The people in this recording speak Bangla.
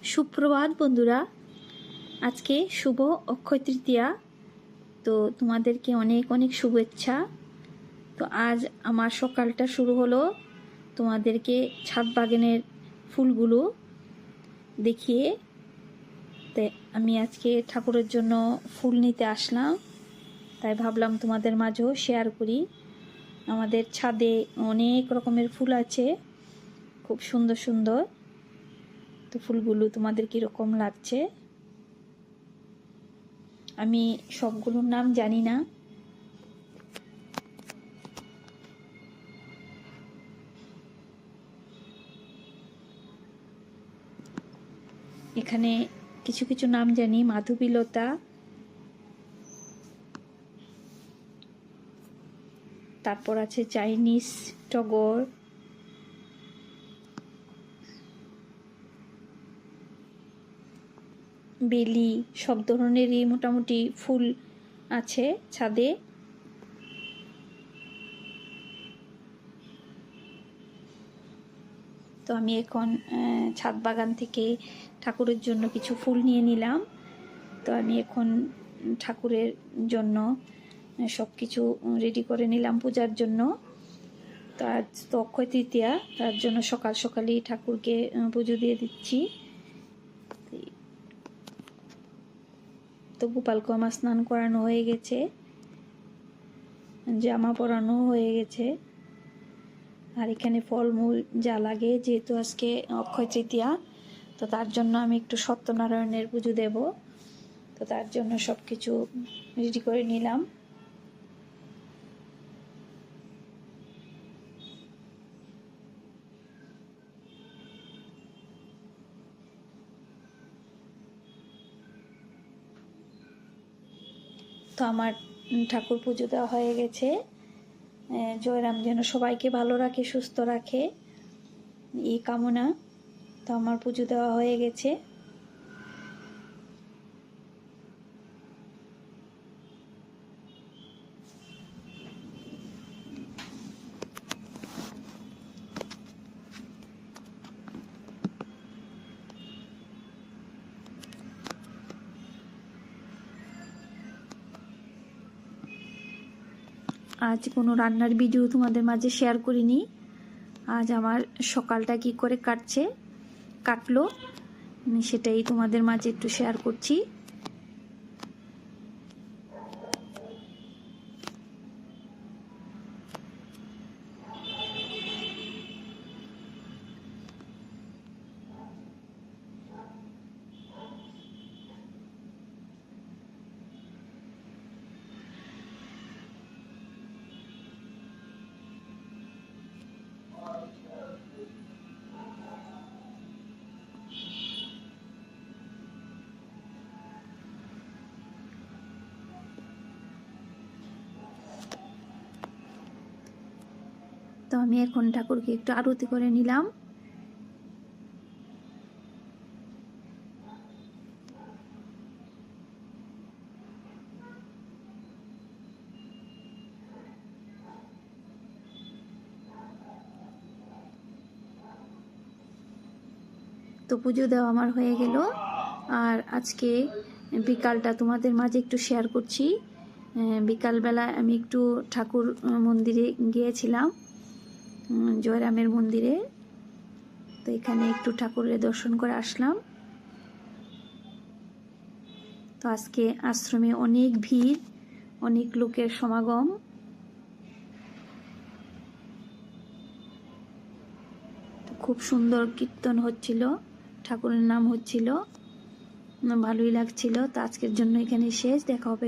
সুপ্রভাত বন্ধুরা, আজকে শুভ অক্ষয় তৃতীয়া। তো তোমাদেরকে অনেক অনেক শুভেচ্ছা। তো আজ আমার সকালটা শুরু হলো তোমাদেরকে ছাদ বাগানের ফুলগুলো দেখিয়ে। তাই আমি আজকে ঠাকুরের জন্য ফুল নিতে আসলাম, তাই ভাবলাম তোমাদের মাঝেও শেয়ার করি। আমাদের ছাদে অনেক রকমের ফুল আছে, খুব সুন্দর সুন্দর। তো ফুলগুলো তোমাদের কীরকম লাগছে? আমি সবগুলোর নাম জানি না। এখানে কিছু কিছু নাম জানি, মাধবীলতা, তারপর আছে চাইনিজ টগর, বেলি, সব ধরনেরই মোটামুটি ফুল আছে ছাদে। তো আমি এখন ছাদ বাগান থেকে ঠাকুরের জন্য কিছু ফুল নিয়ে নিলাম। তো আমি এখন ঠাকুরের জন্য সব কিছু রেডি করে নিলাম পূজার জন্য। তো আজ তো অক্ষয় তৃতীয়া, তার জন্য সকাল সকালই ঠাকুরকে পুজো দিয়ে দিচ্ছি। তো গোপালকে আমার স্নান করানো হয়ে গেছে, জামা পরানো হয়ে গেছে। আর এখানে ফলমূল যা লাগে, যেহেতু আজকে অক্ষয় তৃতীয়া, তো তার জন্য আমি একটু সত্যনারায়ণের পুজো দেব। তো তার জন্য সব কিছু রেডি করে নিলাম। তো আমার ঠাকুর পুজো দেওয়া হয়ে গেছে। জয়রাম যেন সবাইকে ভালো রাখে, সুস্থ রাখে, এই কামনা। তো আমার পুজো দেওয়া হয়ে গেছে। আজ কোনো রান্নার ভিডিও তোমাদের মাঝে শেয়ার করিনি। আজ আমার সকালটা কি করে কাটলো সেটাই তোমাদের মাঝে একটু শেয়ার করছি। তো আমি এখন ঠাকুরকে একটু আরতি করে নিলাম। তো পুজো দেওয়া আমার হয়ে গেল। আর আজকে বিকালটা তোমাদের মাঝে একটু শেয়ার করছি। বিকালবেলা আমি একটু ঠাকুর মন্দিরে গিয়েছিলাম, জয়রামের মন্দিরে। তো এখানে একটু ঠাকুরের দর্শন করে আসলাম। তো আজকে আশ্রমে অনেক ভিড়, অনেক লোকের সমাগম। খুব সুন্দর কীর্তন হচ্ছিল, ঠাকুরের নাম হচ্ছিল, ভালোই লাগছিল। তো আজকের জন্য এখানে শেষ, দেখা হবে।